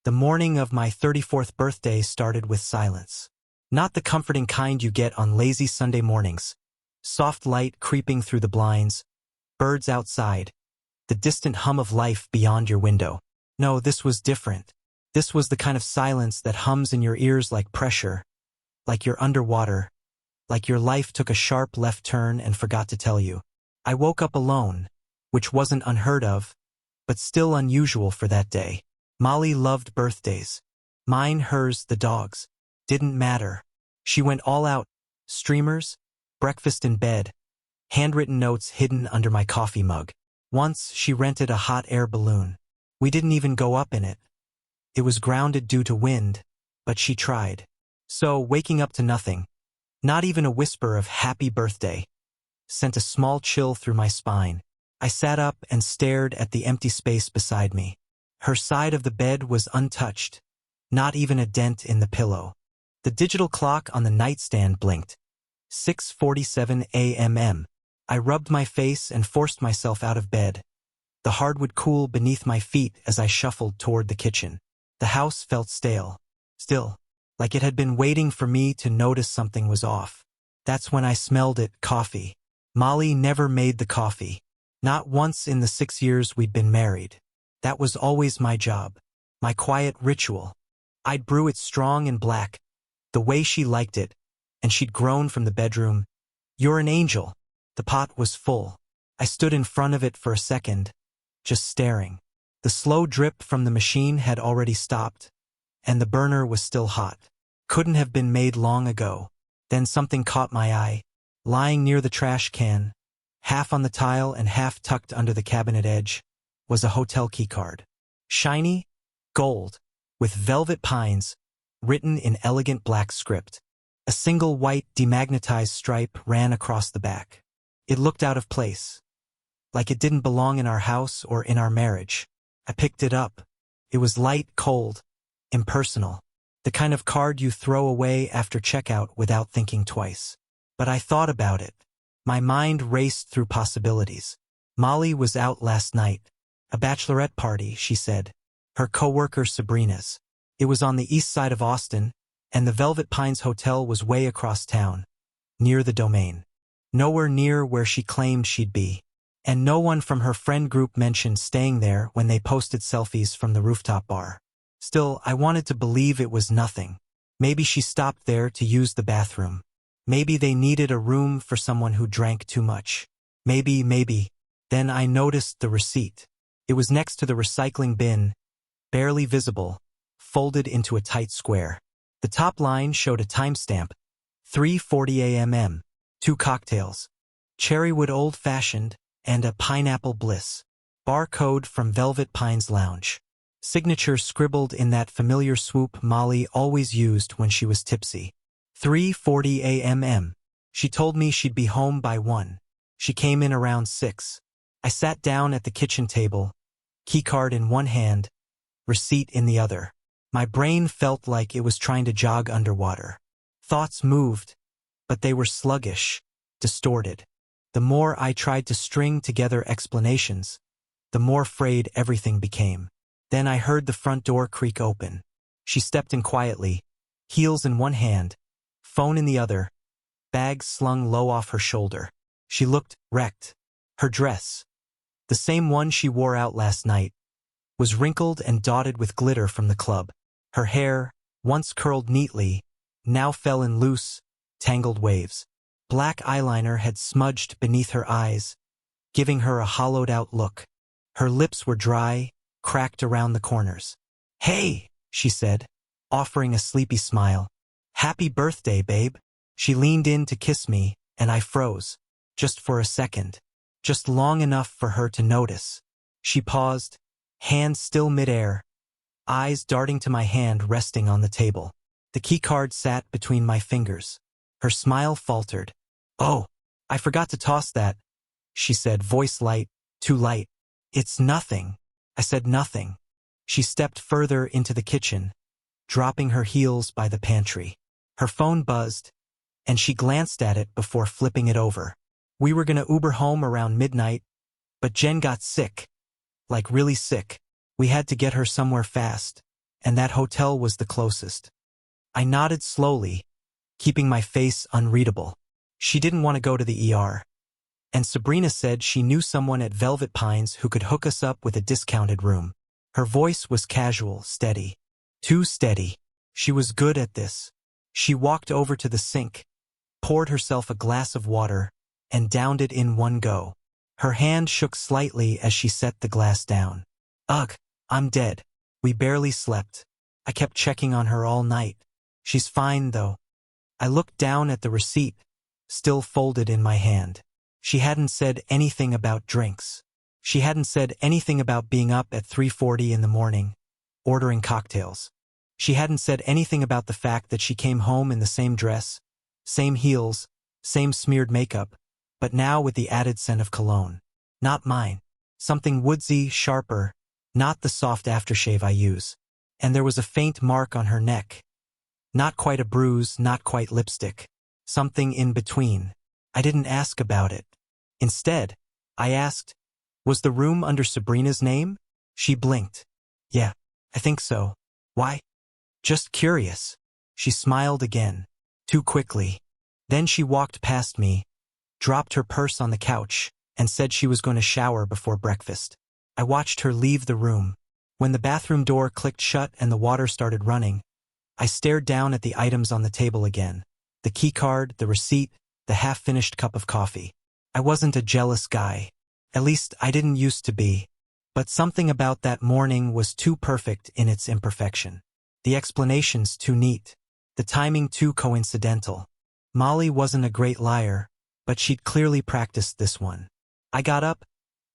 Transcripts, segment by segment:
The morning of my 34th birthday started with silence. Not the comforting kind you get on lazy Sunday mornings. Soft light creeping through the blinds, birds outside, the distant hum of life beyond your window. No, this was different. This was the kind of silence that hums in your ears like pressure, like you're underwater, like your life took a sharp left turn and forgot to tell you. I woke up alone, which wasn't unheard of, but still unusual for that day. Molly loved birthdays. Mine, hers, the dog's. Didn't matter. She went all out. Streamers, breakfast in bed, handwritten notes hidden under my coffee mug. Once, she rented a hot air balloon. We didn't even go up in it. It was grounded due to wind, but she tried. So, waking up to nothing, not even a whisper of happy birthday, sent a small chill through my spine. I sat up and stared at the empty space beside me. Her side of the bed was untouched, not even a dent in the pillow. The digital clock on the nightstand blinked. 6:47 a.m. I rubbed my face and forced myself out of bed. The hardwood cool beneath my feet as I shuffled toward the kitchen. The house felt stale. Still, like it had been waiting for me to notice something was off. That's when I smelled it, coffee. Molly never made the coffee. Not once in the 6 years we'd been married. That was always my job. My quiet ritual. I'd brew it strong and black, the way she liked it, and she'd groan from the bedroom, "You're an angel." The pot was full. I stood in front of it for a second, just staring. The slow drip from the machine had already stopped, and the burner was still hot. Couldn't have been made long ago. Then something caught my eye. Lying near the trash can, half on the tile and half tucked under the cabinet edge, was a hotel keycard. Shiny, gold, with velvet pines, written in elegant black script. A single white demagnetized stripe ran across the back. It looked out of place, like it didn't belong in our house or in our marriage. I picked it up. It was light, cold, impersonal. The kind of card you throw away after checkout without thinking twice. But I thought about it. My mind raced through possibilities. Molly was out last night. A bachelorette party, she said. Her coworker Sabrina's. It was on the east side of Austin, and the Velvet Pines Hotel was way across town, near the Domain. Nowhere near where she claimed she'd be. And no one from her friend group mentioned staying there when they posted selfies from the rooftop bar. Still, I wanted to believe it was nothing. Maybe she stopped there to use the bathroom. Maybe they needed a room for someone who drank too much. Maybe. Then I noticed the receipt. It was next to the recycling bin, barely visible, folded into a tight square. The top line showed a timestamp, 3:40 a.m. 2 cocktails, Cherrywood Old Fashioned, and a Pineapple Bliss. Barcode from Velvet Pines Lounge. Signature scribbled in that familiar swoop Molly always used when she was tipsy. 3:40 a.m. She told me she'd be home by 1. She came in around 6. I sat down at the kitchen table, keycard in one hand, receipt in the other. My brain felt like it was trying to jog underwater. Thoughts moved, but they were sluggish, distorted. The more I tried to string together explanations, the more frayed everything became. Then I heard the front door creak open. She stepped in quietly, heels in one hand, phone in the other, bag slung low off her shoulder. She looked wrecked. Her dress, the same one she wore out last night, was wrinkled and dotted with glitter from the club. Her hair, once curled neatly, now fell in loose, tangled waves. Black eyeliner had smudged beneath her eyes, giving her a hollowed-out look. Her lips were dry, cracked around the corners. "Hey," she said, offering a sleepy smile. "Happy birthday, babe." She leaned in to kiss me, and I froze, just for a second, just long enough for her to notice. She paused, hand still midair, eyes darting to my hand resting on the table. The keycard sat between my fingers. Her smile faltered. "Oh, I forgot to toss that," she said, voice light, too light. "It's nothing." I said nothing. She stepped further into the kitchen, dropping her heels by the pantry. Her phone buzzed, and she glanced at it before flipping it over. We were gonna Uber home around midnight, but Jen got sick. Like really sick. We had to get her somewhere fast, and that hotel was the closest. I nodded slowly, keeping my face unreadable. She didn't want to go to the ER. And Sabrina said she knew someone at Velvet Pines who could hook us up with a discounted room. Her voice was casual, steady. Too steady. She was good at this. She walked over to the sink, poured herself a glass of water, and downed it in one go. Her hand shook slightly as she set the glass down. Ugh, I'm dead. We barely slept. I kept checking on her all night. She's fine, though. I looked down at the receipt, still folded in my hand. She hadn't said anything about drinks. She hadn't said anything about being up at 3:40 in the morning, ordering cocktails. She hadn't said anything about the fact that she came home in the same dress, same heels, same smeared makeup, but now with the added scent of cologne. Not mine. Something woodsy, sharper, not the soft aftershave I use. And there was a faint mark on her neck. Not quite a bruise, not quite lipstick. Something in between. I didn't ask about it. Instead, I asked, was the room under Sabrina's name? She blinked. Yeah, I think so. Why? Just curious. She smiled again. Too quickly. Then she walked past me, dropped her purse on the couch, and said she was going to shower before breakfast. I watched her leave the room. When the bathroom door clicked shut and the water started running, I stared down at the items on the table again. The keycard, the receipt, the half-finished cup of coffee. I wasn't a jealous guy. At least I didn't used to be. But something about that morning was too perfect in its imperfection. The explanations too neat. The timing too coincidental. Molly wasn't a great liar, but she'd clearly practiced this one. I got up,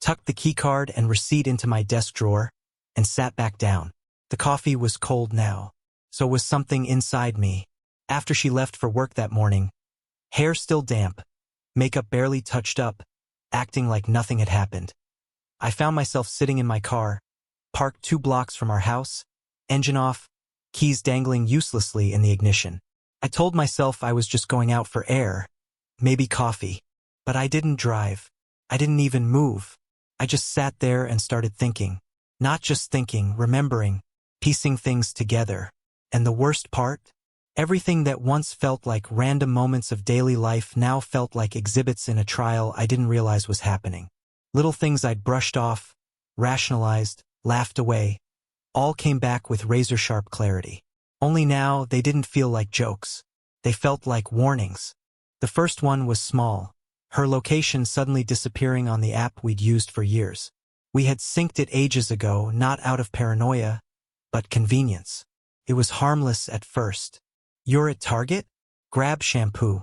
tucked the keycard and receipt into my desk drawer, and sat back down. The coffee was cold now. So was something inside me. After she left for work that morning, hair still damp, makeup barely touched up, acting like nothing had happened, I found myself sitting in my car, parked 2 blocks from our house, engine off, keys dangling uselessly in the ignition. I told myself I was just going out for air, maybe coffee. But I didn't drive. I didn't even move. I just sat there and started thinking. Not just thinking, remembering, piecing things together. And the worst part? Everything that once felt like random moments of daily life now felt like exhibits in a trial I didn't realize was happening. Little things I'd brushed off, rationalized, laughed away, all came back with razor-sharp clarity. Only now they didn't feel like jokes. They felt like warnings. The first one was small, her location suddenly disappearing on the app we'd used for years. We had synced it ages ago, not out of paranoia, but convenience. It was harmless at first. You're at Target? Grab shampoo.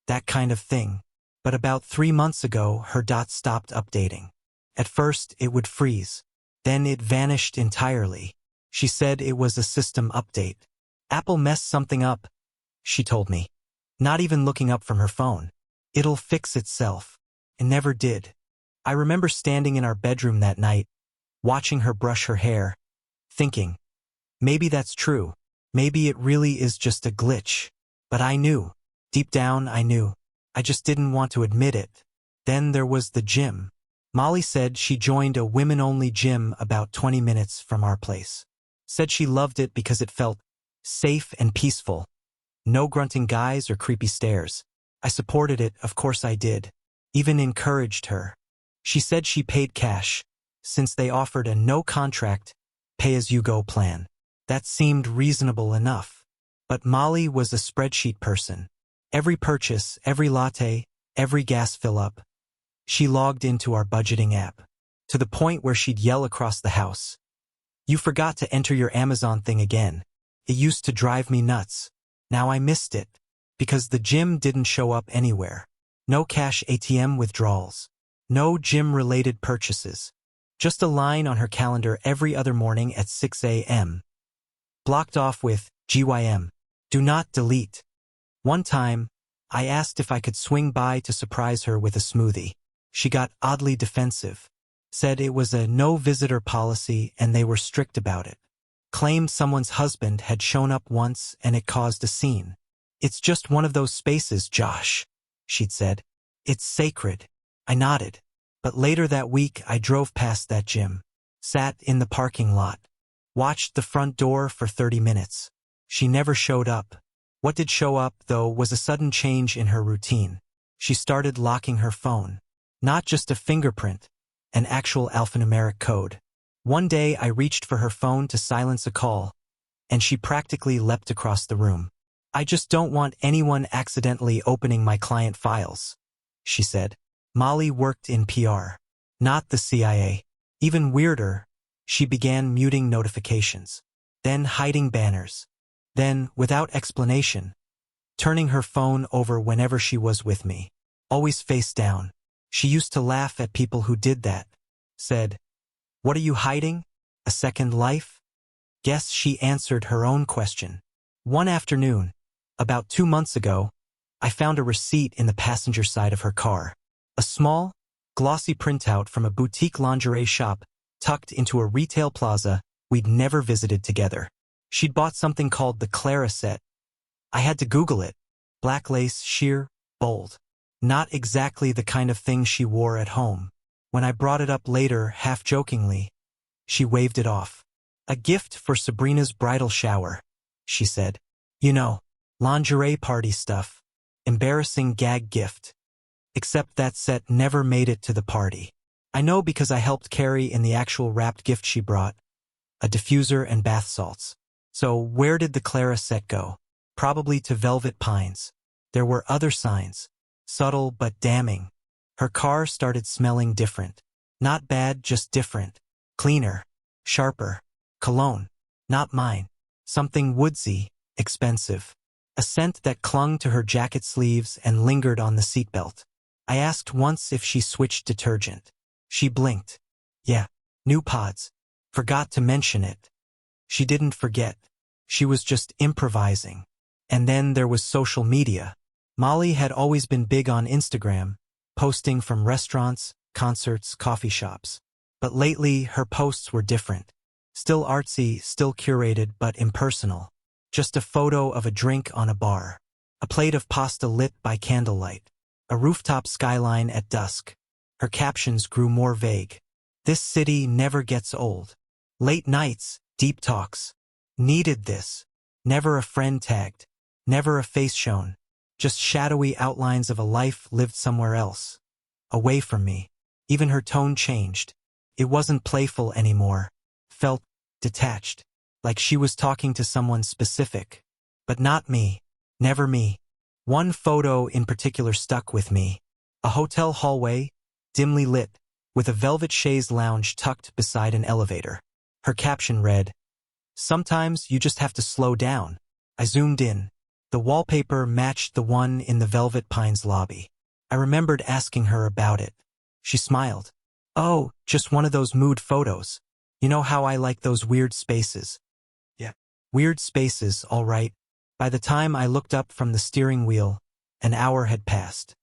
That kind of thing. But about 3 months ago, her dot stopped updating. At first, it would freeze. Then it vanished entirely. She said it was a system update. Apple messed something up, she told me. Not even looking up from her phone. It'll fix itself. It never did. I remember standing in our bedroom that night, watching her brush her hair, thinking, maybe that's true. Maybe it really is just a glitch. But I knew. Deep down, I knew. I just didn't want to admit it. Then there was the gym. Molly said she joined a women-only gym about 20 minutes from our place. Said she loved it because it felt safe and peaceful. No grunting guys or creepy stares. I supported it, of course I did. Even encouraged her. She said she paid cash, since they offered a no-contract, pay-as-you-go plan. That seemed reasonable enough. But Molly was a spreadsheet person. Every purchase, every latte, every gas fill-up. She logged into our budgeting app. To the point where she'd yell across the house. You forgot to enter your Amazon thing again. It used to drive me nuts. Now I missed it. Because the gym didn't show up anywhere. No cash ATM withdrawals. No gym-related purchases. Just a line on her calendar every other morning at 6 a.m. Blocked off with GYM. Do not delete. One time, I asked if I could swing by to surprise her with a smoothie. She got oddly defensive. Said it was a no-visitor policy and they were strict about it. Claimed someone's husband had shown up once and it caused a scene. It's just one of those spaces, Josh, she'd said. It's sacred. I nodded. But later that week I drove past that gym. Sat in the parking lot. Watched the front door for 30 minutes. She never showed up. What did show up, though, was a sudden change in her routine. She started locking her phone. Not just a fingerprint, an actual alphanumeric code. One day I reached for her phone to silence a call, and she practically leapt across the room. "I just don't want anyone accidentally opening my client files," she said. Molly worked in PR, not the CIA. Even weirder, she began muting notifications, then hiding banners, then, without explanation, turning her phone over whenever she was with me, always face down. She used to laugh at people who did that. Said, "What are you hiding? A second life?" Guess she answered her own question. One afternoon, about 2 months ago, I found a receipt in the passenger side of her car. A small, glossy printout from a boutique lingerie shop tucked into a retail plaza we'd never visited together. She'd bought something called the Clara set. I had to Google it. Black lace, sheer, bold. Not exactly the kind of thing she wore at home. When I brought it up later, half-jokingly, she waved it off. "A gift for Sabrina's bridal shower," she said. "You know, lingerie party stuff. Embarrassing gag gift. Except that set never made it to the party. I know because I helped carry in the actual wrapped gift she brought. A diffuser and bath salts. So where did the Clara set go? Probably to Velvet Pines. There were other signs. Subtle but damning. Her car started smelling different. Not bad, just different. Cleaner. Sharper. Cologne. Not mine. Something woodsy, expensive. A scent that clung to her jacket sleeves and lingered on the seatbelt. I asked once if she switched detergent. She blinked. Yeah, new pods. Forgot to mention it. She didn't forget. She was just improvising. And then there was social media. Molly had always been big on Instagram, posting from restaurants, concerts, coffee shops. But lately, her posts were different. Still artsy, still curated, but impersonal. Just a photo of a drink on a bar. A plate of pasta lit by candlelight. A rooftop skyline at dusk. Her captions grew more vague. "This city never gets old. Late nights, deep talks. Needed this. Never a friend tagged. Never a face shown. Just shadowy outlines of a life lived somewhere else. Away from me." Even her tone changed. It wasn't playful anymore. Felt detached. Like she was talking to someone specific. But not me. Never me. One photo in particular stuck with me. A hotel hallway, dimly lit, with a velvet chaise lounge tucked beside an elevator. Her caption read, "Sometimes you just have to slow down." I zoomed in. The wallpaper matched the one in the Velvet Pines lobby. I remembered asking her about it. She smiled. "Oh, just one of those mood photos. You know how I like those weird spaces." Yeah. Weird spaces, all right. By the time I looked up from the steering wheel, an hour had passed.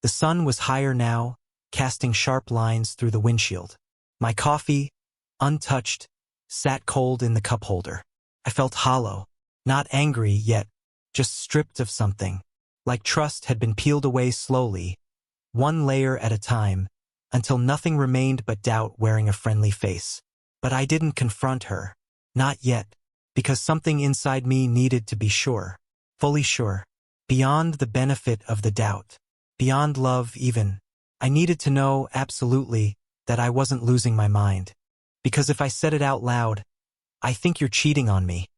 The sun was higher now, casting sharp lines through the windshield. My coffee, untouched, sat cold in the cup holder. I felt hollow, not angry yet, just stripped of something. Like trust had been peeled away slowly, one layer at a time, until nothing remained but doubt wearing a friendly face. But I didn't confront her. Not yet. Because something inside me needed to be sure. Fully sure. Beyond the benefit of the doubt. Beyond love even. I needed to know, absolutely, that I wasn't losing my mind. Because if I said it out loud, "I think you're cheating on me,"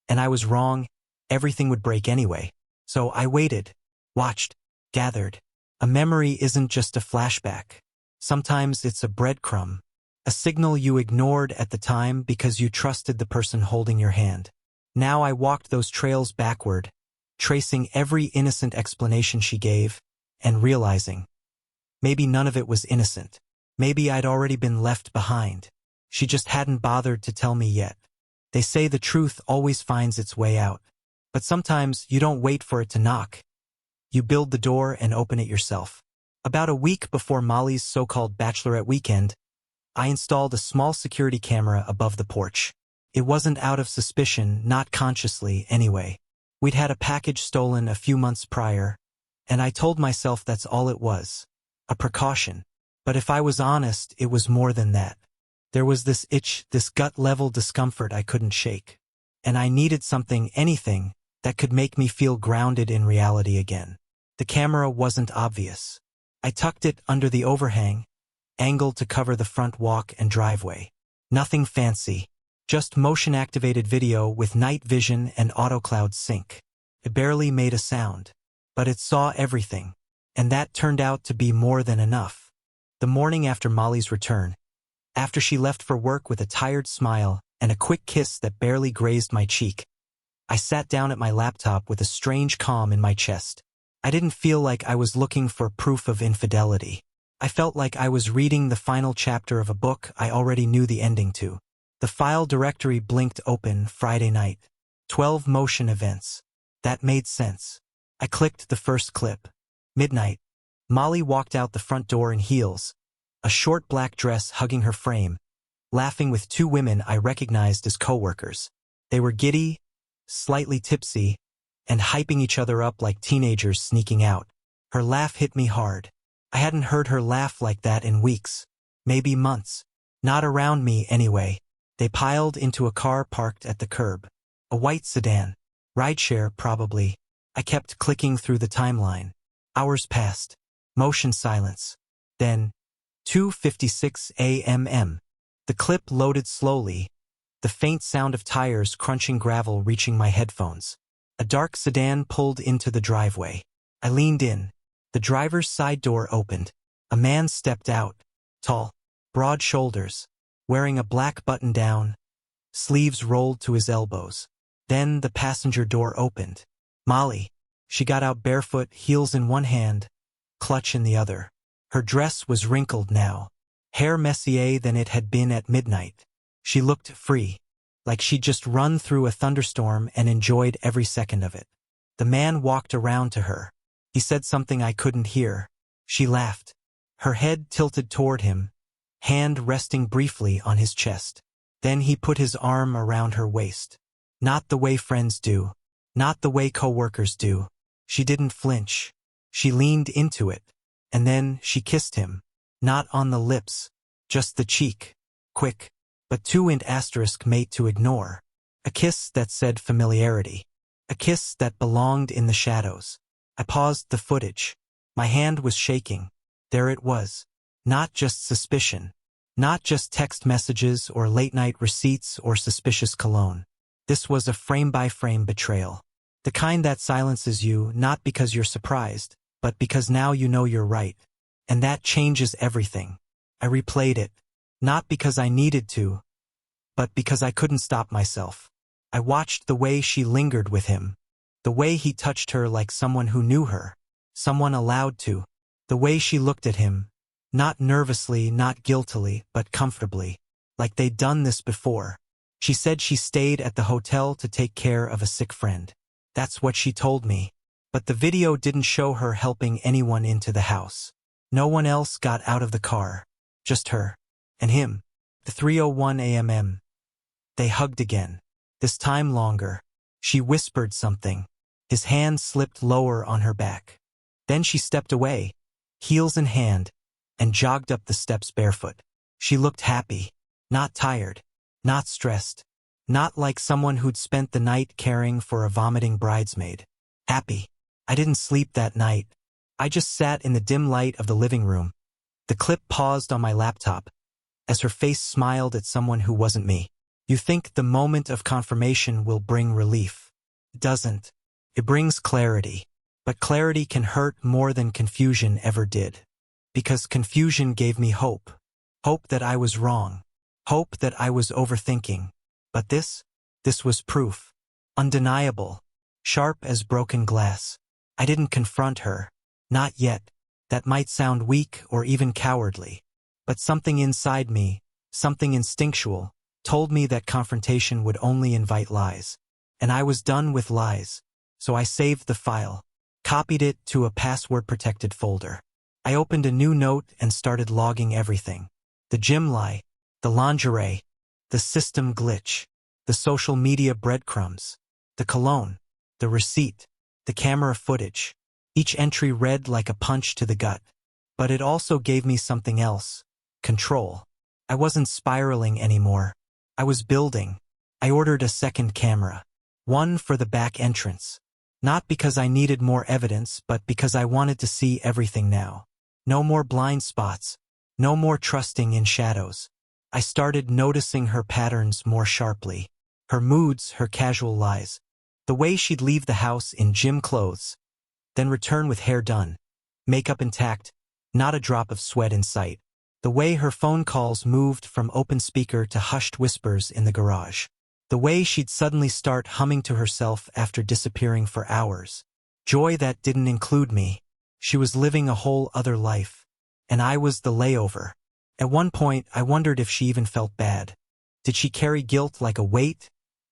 and I was wrong, everything would break anyway. So I waited, watched, gathered. A memory isn't just a flashback. Sometimes it's a breadcrumb. A signal you ignored at the time because you trusted the person holding your hand. Now I walked those trails backward, tracing every innocent explanation she gave, and realizing, maybe none of it was innocent. Maybe I'd already been left behind. She just hadn't bothered to tell me yet. They say the truth always finds its way out. But sometimes you don't wait for it to knock. You build the door and open it yourself. About a week before Molly's so-called bachelorette weekend, I installed a small security camera above the porch. It wasn't out of suspicion, not consciously, anyway. We'd had a package stolen a few months prior, and I told myself that's all it was. A precaution. But if I was honest, it was more than that. There was this itch, this gut-level discomfort I couldn't shake. And I needed something, anything, that could make me feel grounded in reality again. The camera wasn't obvious. I tucked it under the overhang, angled to cover the front walk and driveway. Nothing fancy, just motion-activated video with night vision and autocloud sync. It barely made a sound, but it saw everything, and that turned out to be more than enough. The morning after Molly's return, after she left for work with a tired smile and a quick kiss that barely grazed my cheek, I sat down at my laptop with a strange calm in my chest. I didn't feel like I was looking for proof of infidelity. I felt like I was reading the final chapter of a book I already knew the ending to. The file directory blinked open Friday night. 12 motion events. That made sense. I clicked the first clip. Midnight. Molly walked out the front door in heels, a short black dress hugging her frame, laughing with two women I recognized as coworkers. They were giddy, slightly tipsy, and hyping each other up like teenagers sneaking out. Her laugh hit me hard. I hadn't heard her laugh like that in weeks, maybe months. Not around me anyway. They piled into a car parked at the curb. A white sedan. Rideshare, probably. I kept clicking through the timeline. Hours passed. Motion silence. Then, 2:56 a.m. The clip loaded slowly, the faint sound of tires crunching gravel reaching my headphones. A dark sedan pulled into the driveway. I leaned in. The driver's side door opened. A man stepped out, tall, broad shoulders, wearing a black button-down, sleeves rolled to his elbows. Then the passenger door opened. Molly. She got out barefoot, heels in one hand, clutch in the other. Her dress was wrinkled now, hair messier than it had been at midnight. She looked free, like she'd just run through a thunderstorm and enjoyed every second of it. The man walked around to her. He said something I couldn't hear. She laughed. Her head tilted toward him, hand resting briefly on his chest. Then he put his arm around her waist. Not the way friends do. Not the way coworkers do. She didn't flinch. She leaned into it. And then she kissed him. Not on the lips, just the cheek. Quick, but too mate to ignore. A kiss that said familiarity. A kiss that belonged in the shadows. I paused the footage. My hand was shaking. There it was. Not just suspicion. Not just text messages or late-night receipts or suspicious cologne. This was a frame-by-frame betrayal. The kind that silences you not because you're surprised, but because now you know you're right. And that changes everything. I replayed it. Not because I needed to, but because I couldn't stop myself. I watched the way she lingered with him. The way he touched her like someone who knew her. Someone allowed to. The way she looked at him. Not nervously, not guiltily, but comfortably. Like they'd done this before. She said she stayed at the hotel to take care of a sick friend. That's what she told me. But the video didn't show her helping anyone into the house. No one else got out of the car. Just her. And him. The 3:01 a.m. They hugged again. This time longer. She whispered something. His hand slipped lower on her back. Then she stepped away, heels in hand, and jogged up the steps barefoot. She looked happy. Not tired. Not stressed. Not like someone who'd spent the night caring for a vomiting bridesmaid. Happy. I didn't sleep that night. I just sat in the dim light of the living room. The clip paused on my laptop, as her face smiled at someone who wasn't me. You think the moment of confirmation will bring relief. It doesn't. It brings clarity. But clarity can hurt more than confusion ever did. Because confusion gave me hope. Hope that I was wrong. Hope that I was overthinking. But this was proof. Undeniable. Sharp as broken glass. I didn't confront her. Not yet. That might sound weak or even cowardly. But something inside me, something instinctual, told me that confrontation would only invite lies. And I was done with lies. So I saved the file. Copied it to a password-protected folder. I opened a new note and started logging everything. The gym lie, the lingerie, the system glitch, the social media breadcrumbs, the cologne, the receipt, the camera footage. Each entry read like a punch to the gut. But it also gave me something else. Control. I wasn't spiraling anymore. I was building. I ordered a second camera. One for the back entrance. Not because I needed more evidence, but because I wanted to see everything now. No more blind spots. No more trusting in shadows. I started noticing her patterns more sharply. Her moods, her casual lies. The way she'd leave the house in gym clothes, then return with hair done, makeup intact, not a drop of sweat in sight. The way her phone calls moved from open speaker to hushed whispers in the garage. The way she'd suddenly start humming to herself after disappearing for hours. Joy that didn't include me. She was living a whole other life. And I was the layover. At one point, I wondered if she even felt bad. Did she carry guilt like a weight?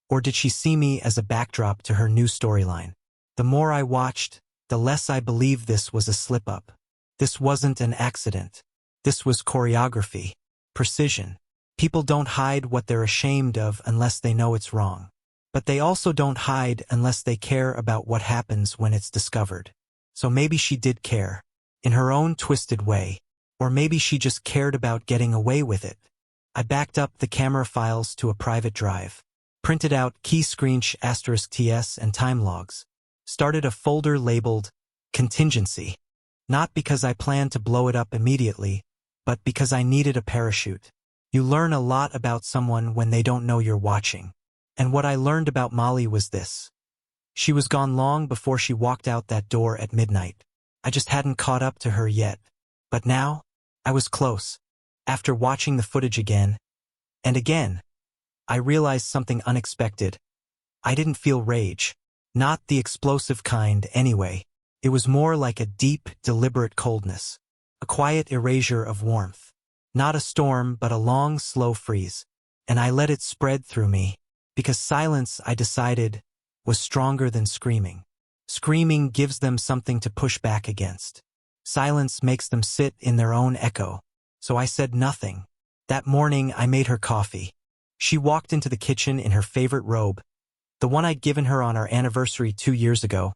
Or did she see me as a backdrop to her new storyline? The more I watched, the less I believed this was a slip-up. This wasn't an accident. This was choreography. Precision. People don't hide what they're ashamed of unless they know it's wrong. But they also don't hide unless they care about what happens when it's discovered. So maybe she did care. In her own twisted way. Or maybe she just cared about getting away with it. I backed up the camera files to a private drive. Printed out key screensh *TS and time logs. Started a folder labeled contingency. Not because I planned to blow it up immediately, but because I needed a parachute. You learn a lot about someone when they don't know you're watching. And what I learned about Molly was this. She was gone long before she walked out that door at midnight. I just hadn't caught up to her yet. But now, I was close. After watching the footage again, and again, I realized something unexpected. I didn't feel rage. Not the explosive kind, anyway. It was more like a deep, deliberate coldness. A quiet erasure of warmth. Not a storm, but a long, slow freeze. And I let it spread through me. Because silence, I decided, was stronger than screaming. Screaming gives them something to push back against. Silence makes them sit in their own echo. So I said nothing. That morning, I made her coffee. She walked into the kitchen in her favorite robe, the one I'd given her on our anniversary 2 years ago,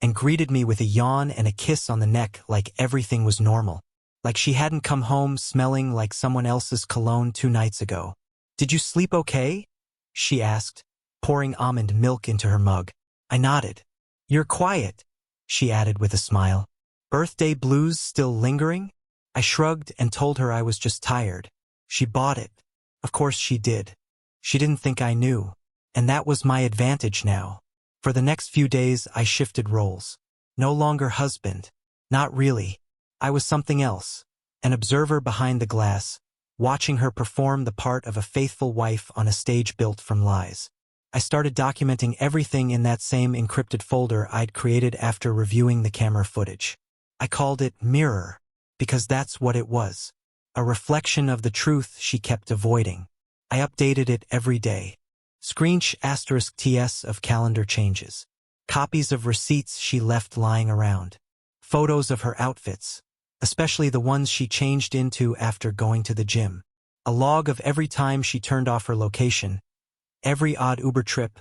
and greeted me with a yawn and a kiss on the neck like everything was normal. Like she hadn't come home smelling like someone else's cologne 2 nights ago. "Did you sleep okay?" she asked, pouring almond milk into her mug. I nodded. "You're quiet," she added with a smile. "Birthday blues still lingering?" I shrugged and told her I was just tired. She bought it. Of course she did. She didn't think I knew. And that was my advantage now. For the next few days, I shifted roles. No longer husband. Not really. I was something else. An observer behind the glass, watching her perform the part of a faithful wife on a stage built from lies. I started documenting everything in that same encrypted folder I'd created after reviewing the camera footage. I called it Mirror, because that's what it was. A reflection of the truth she kept avoiding. I updated it every day. Screensh *TS of calendar changes. Copies of receipts she left lying around. Photos of her outfits, especially the ones she changed into after going to the gym. A log of every time she turned off her location, every odd Uber trip,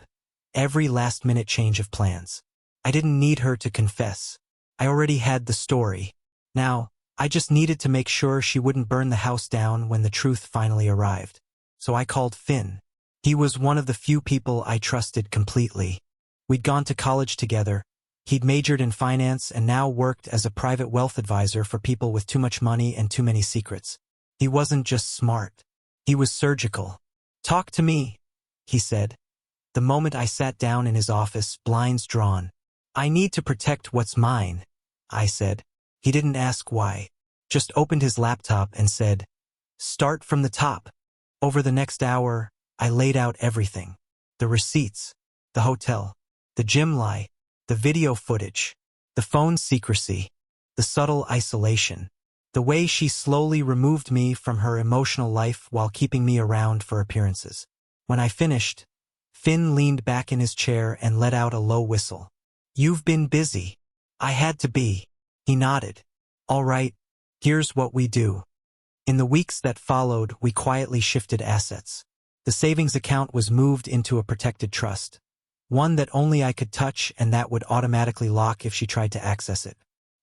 every last-minute change of plans. I didn't need her to confess. I already had the story. Now, I just needed to make sure she wouldn't burn the house down when the truth finally arrived. So I called Finn. He was one of the few people I trusted completely. We'd gone to college together. He'd majored in finance and now worked as a private wealth advisor for people with too much money and too many secrets. He wasn't just smart. He was surgical. "Talk to me," he said. The moment I sat down in his office, blinds drawn. "I need to protect what's mine," I said. He didn't ask why. Just opened his laptop and said, "Start from the top." Over the next hour, I laid out everything. The receipts, the hotel, the gym lie, the video footage, the phone secrecy, the subtle isolation, the way she slowly removed me from her emotional life while keeping me around for appearances. When I finished, Finn leaned back in his chair and let out a low whistle. "You've been busy." I had to be. He nodded. "All right, here's what we do." In the weeks that followed, we quietly shifted assets. The savings account was moved into a protected trust. One that only I could touch and that would automatically lock if she tried to access it.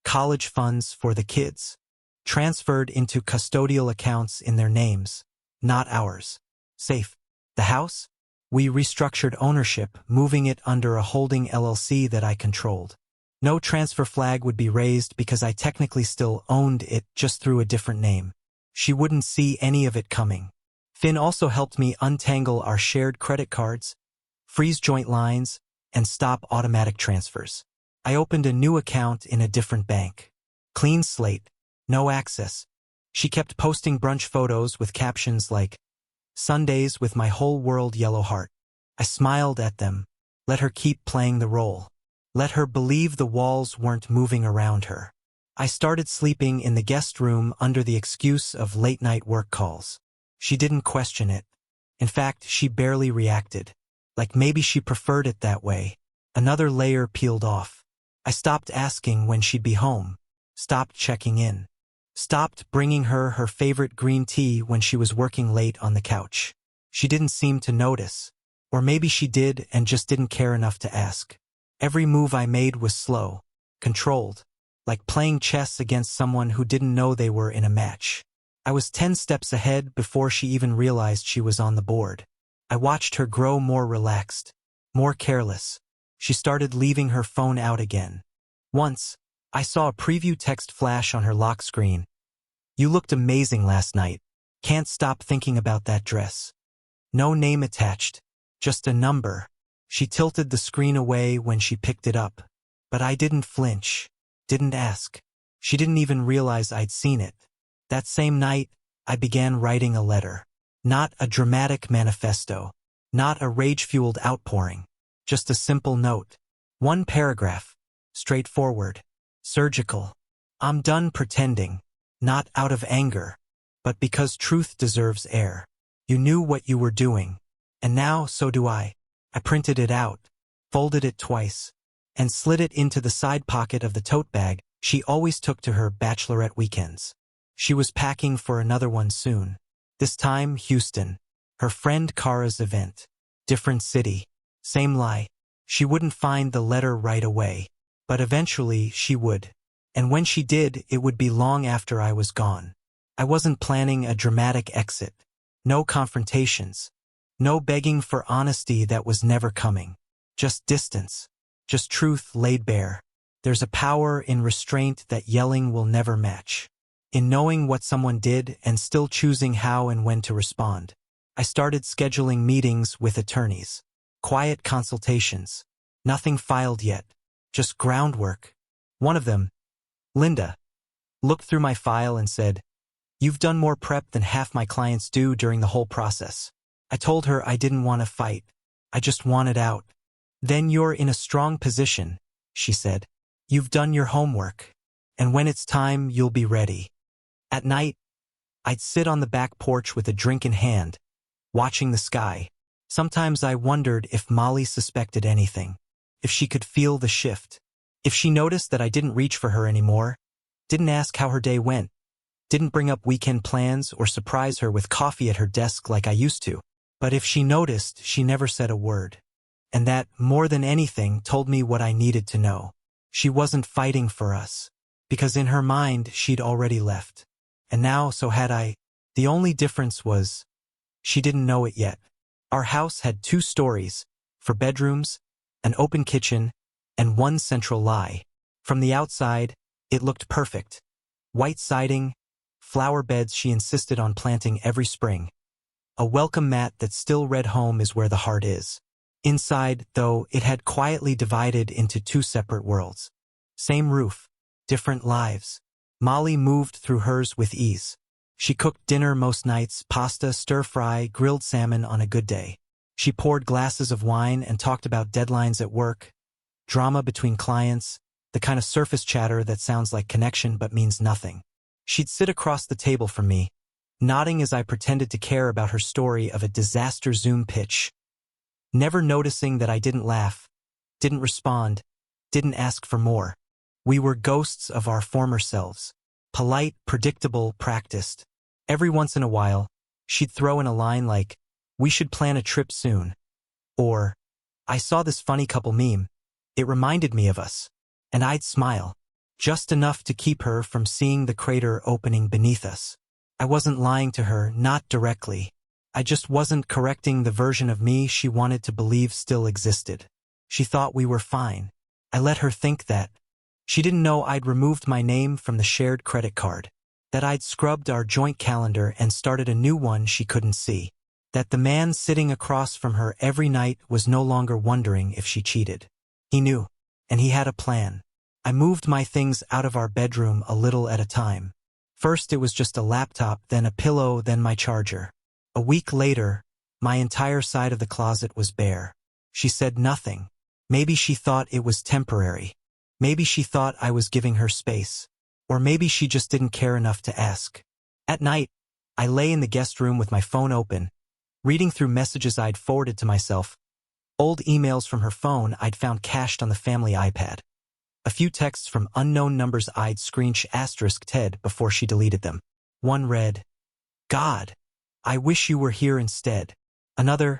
College funds for the kids. Transferred into custodial accounts in their names. not ours. Safe. The house? We restructured ownership, moving it under a holding LLC that I controlled. No transfer flag would be raised because I technically still owned it, just through a different name. She wouldn't see any of it coming. Finn also helped me untangle our shared credit cards, freeze joint lines, and stop automatic transfers. I opened a new account in a different bank. Clean slate, no access. She kept posting brunch photos with captions like, "Sundays with my whole world yellow heart." I smiled at them, let her keep playing the role. Let her believe the walls weren't moving around her. I started sleeping in the guest room under the excuse of late-night work calls. She didn't question it. In fact, she barely reacted. Like maybe she preferred it that way. Another layer peeled off. I stopped asking when she'd be home. Stopped checking in. Stopped bringing her her favorite green tea when she was working late on the couch. She didn't seem to notice. Or maybe she did and just didn't care enough to ask. Every move I made was slow, controlled, like playing chess against someone who didn't know they were in a match. I was 10 steps ahead before she even realized she was on the board. I watched her grow more relaxed, more careless. She started leaving her phone out again. Once, I saw a preview text flash on her lock screen. "You looked amazing last night. Can't stop thinking about that dress." No name attached, just a number. She tilted the screen away when she picked it up. But I didn't flinch, didn't ask. She didn't even realize I'd seen it. That same night, I began writing a letter. Not a dramatic manifesto. Not a rage-fueled outpouring. Just a simple note. One paragraph. Straightforward. Surgical. "I'm done pretending. Not out of anger, but because truth deserves air. You knew what you were doing. And now, so do I." I printed it out, folded it twice, and slid it into the side pocket of the tote bag she always took to her bachelorette weekends. She was packing for another one soon. This time, Houston. Her friend Kara's event. Different city. Same lie. She wouldn't find the letter right away. But eventually, she would. And when she did, it would be long after I was gone. I wasn't planning a dramatic exit. No confrontations. No begging for honesty that was never coming. Just distance. Just truth laid bare. There's a power in restraint that yelling will never match. In knowing what someone did and still choosing how and when to respond. I started scheduling meetings with attorneys. Quiet consultations. Nothing filed yet. Just groundwork. One of them, Linda, looked through my file and said, "You've done more prep than half my clients do during the whole process." I told her I didn't want to fight. I just wanted out. "Then you're in a strong position," she said. "You've done your homework. And when it's time, you'll be ready." At night, I'd sit on the back porch with a drink in hand, watching the sky. Sometimes I wondered if Molly suspected anything. If she could feel the shift. If she noticed that I didn't reach for her anymore. Didn't ask how her day went. Didn't bring up weekend plans or surprise her with coffee at her desk like I used to. But if she noticed, she never said a word. And that, more than anything, told me what I needed to know. She wasn't fighting for us. Because in her mind, she'd already left. And now, so had I. The only difference was, she didn't know it yet. Our house had 2 stories, 4 bedrooms, an open kitchen, and 1 central lie. From the outside, it looked perfect. White siding, flower beds she insisted on planting every spring. A welcome mat that still read home is where the heart is. Inside, though, it had quietly divided into 2 separate worlds. Same roof, different lives. Molly moved through hers with ease. She cooked dinner most nights, pasta, stir-fry, grilled salmon on a good day. She poured glasses of wine and talked about deadlines at work, drama between clients, the kind of surface chatter that sounds like connection but means nothing. She'd sit across the table from me, nodding as I pretended to care about her story of a disaster Zoom pitch, never noticing that I didn't laugh, didn't respond, didn't ask for more. We were ghosts of our former selves. Polite, predictable, practiced. Every once in a while, she'd throw in a line like, "We should plan a trip soon." Or, "I saw this funny couple meme. It reminded me of us." And I'd smile, just enough to keep her from seeing the crater opening beneath us. I wasn't lying to her, not directly. I just wasn't correcting the version of me she wanted to believe still existed. She thought we were fine. I let her think that. She didn't know I'd removed my name from the shared credit card, that I'd scrubbed our joint calendar and started a new one she couldn't see, that the man sitting across from her every night was no longer wondering if she cheated. He knew, and he had a plan. I moved my things out of our bedroom a little at a time. First it was just a laptop, then a pillow, then my charger. A week later, my entire side of the closet was bare. She said nothing. Maybe she thought it was temporary. Maybe she thought I was giving her space. Or maybe she just didn't care enough to ask. At night, I lay in the guest room with my phone open, reading through messages I'd forwarded to myself, old emails from her phone I'd found cached on the family iPad. A few texts from unknown numbers I'd **Ted before she deleted them. One read, "God, I wish you were here instead." Another,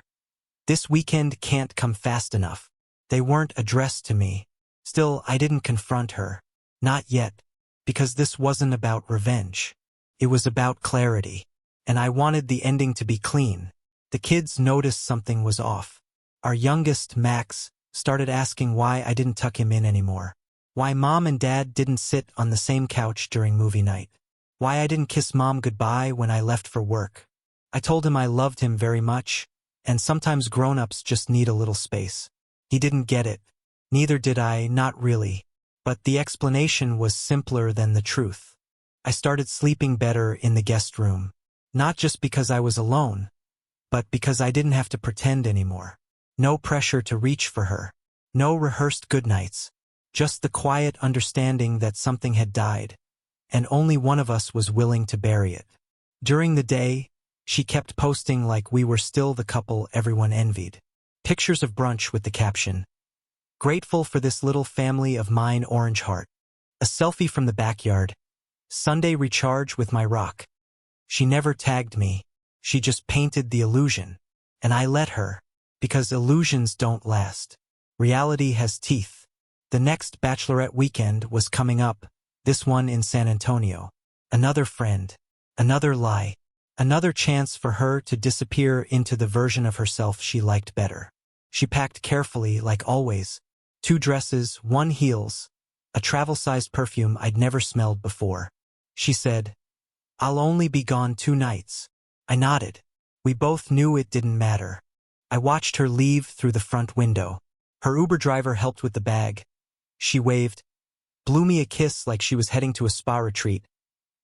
"This weekend can't come fast enough." They weren't addressed to me. Still, I didn't confront her. Not yet. Because this wasn't about revenge. It was about clarity. And I wanted the ending to be clean. The kids noticed something was off. Our youngest, Max, started asking why I didn't tuck him in anymore. Why Mom and Dad didn't sit on the same couch during movie night. Why I didn't kiss Mom goodbye when I left for work. I told him I loved him very much, and sometimes grown-ups just need a little space. He didn't get it. Neither did I, not really. But the explanation was simpler than the truth. I started sleeping better in the guest room. Not just because I was alone, but because I didn't have to pretend anymore. No pressure to reach for her. No rehearsed goodnights. Just the quiet understanding that something had died, and only one of us was willing to bury it. During the day, she kept posting like we were still the couple everyone envied. Pictures of brunch with the caption, "Grateful for this little family of mine, orange heart." A selfie from the backyard. "Sunday recharge with my rock." She never tagged me. She just painted the illusion. And I let her. Because illusions don't last. Reality has teeth. The next bachelorette weekend was coming up, this one in San Antonio. Another friend. Another lie. Another chance for her to disappear into the version of herself she liked better. She packed carefully, like always. 2 dresses, 1 heels, a travel-sized perfume I'd never smelled before. She said, "I'll only be gone 2 nights." I nodded. We both knew it didn't matter. I watched her leave through the front window. Her Uber driver helped with the bag. She waved, blew me a kiss like she was heading to a spa retreat,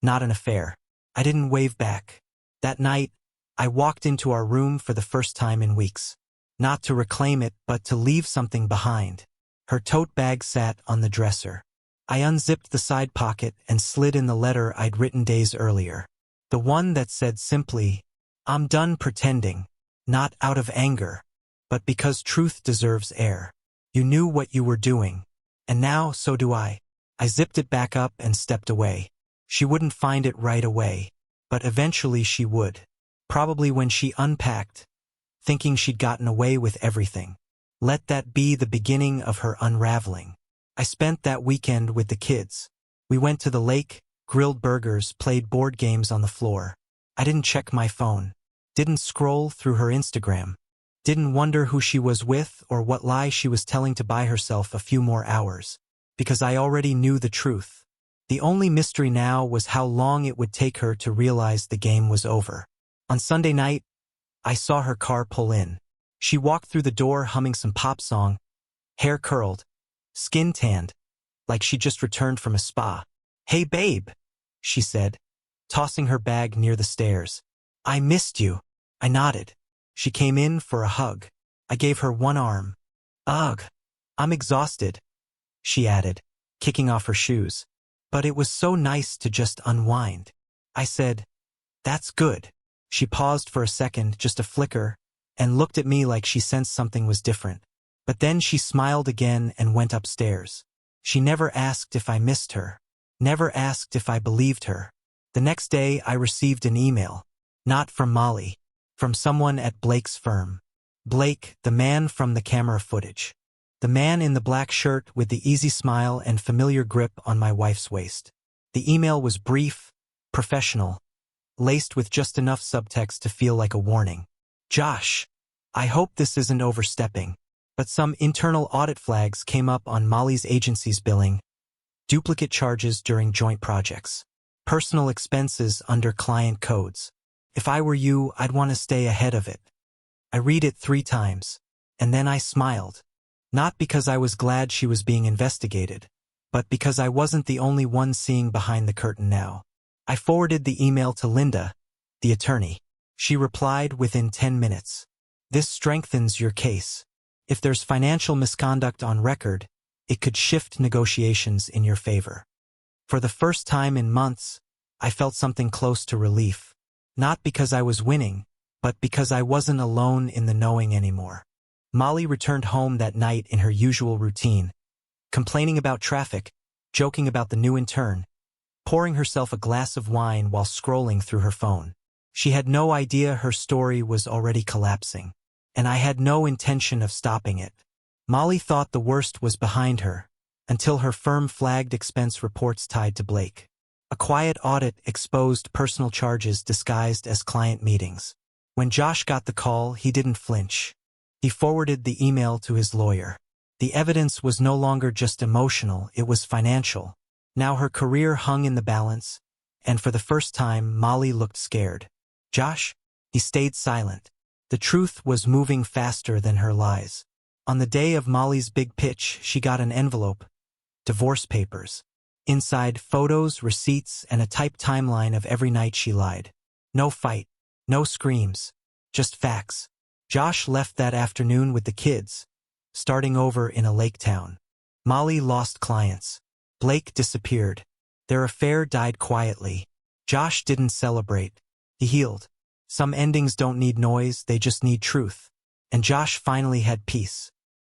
not an affair. I didn't wave back. That night, I walked into our room for the first time in weeks. Not to reclaim it, but to leave something behind. Her tote bag sat on the dresser. I unzipped the side pocket and slid in the letter I'd written days earlier. The one that said simply, "I'm done pretending, not out of anger, but because truth deserves air. You knew what you were doing, and now so do I." I zipped it back up and stepped away. She wouldn't find it right away, but eventually she would. Probably when she unpacked, thinking she'd gotten away with everything. Let that be the beginning of her unraveling. I spent that weekend with the kids. We went to the lake, grilled burgers, played board games on the floor. I didn't check my phone. Didn't scroll through her Instagram. Didn't wonder who she was with or what lie she was telling to buy herself a few more hours. Because I already knew the truth. The only mystery now was how long it would take her to realize the game was over. On Sunday night, I saw her car pull in. She walked through the door humming some pop song, hair curled, skin tanned, like she just returned from a spa. "Hey babe," she said, tossing her bag near the stairs. "I missed you." I nodded. She came in for a hug. I gave her one arm. "Ugh, I'm exhausted," she added, kicking off her shoes. "But it was so nice to just unwind." I said, "That's good." She paused for a second, just a flicker, and looked at me like she sensed something was different. But then she smiled again and went upstairs. She never asked if I missed her. Never asked if I believed her. The next day I received an email. Not from Molly. From someone at Blake's firm. Blake, the man from the camera footage. The man in the black shirt with the easy smile and familiar grip on my wife's waist. The email was brief, professional, laced with just enough subtext to feel like a warning. Josh, I hope this isn't overstepping, but some internal audit flags came up on Molly's agency's billing, duplicate charges during joint projects, personal expenses under client codes. If I were you, I'd want to stay ahead of it. I read it 3 times, and then I smiled. Not because I was glad she was being investigated, but because I wasn't the only one seeing behind the curtain now. I forwarded the email to Linda, the attorney. She replied within 10 minutes. This strengthens your case. If there's financial misconduct on record, it could shift negotiations in your favor. For the first time in months, I felt something close to relief. Not because I was winning, but because I wasn't alone in the knowing anymore. Molly returned home that night in her usual routine, complaining about traffic, joking about the new intern, pouring herself a glass of wine while scrolling through her phone. She had no idea her story was already collapsing, and I had no intention of stopping it. Molly thought the worst was behind her, until her firm flagged expense reports tied to Blake. A quiet audit exposed personal charges disguised as client meetings. When Josh got the call, he didn't flinch. He forwarded the email to his lawyer. The evidence was no longer just emotional, it was financial. Now her career hung in the balance, and for the first time, Molly looked scared. Josh? He stayed silent. The truth was moving faster than her lies. On the day of Molly's big pitch, she got an envelope. Divorce papers. Inside, photos, receipts, and a typed timeline of every night she lied. No fight. No screams. Just facts. Josh left that afternoon with the kids, starting over in a lake town. Molly lost clients. Blake disappeared. Their affair died quietly. Josh didn't celebrate. He healed. Some endings don't need noise, they just need truth. And Josh finally had peace.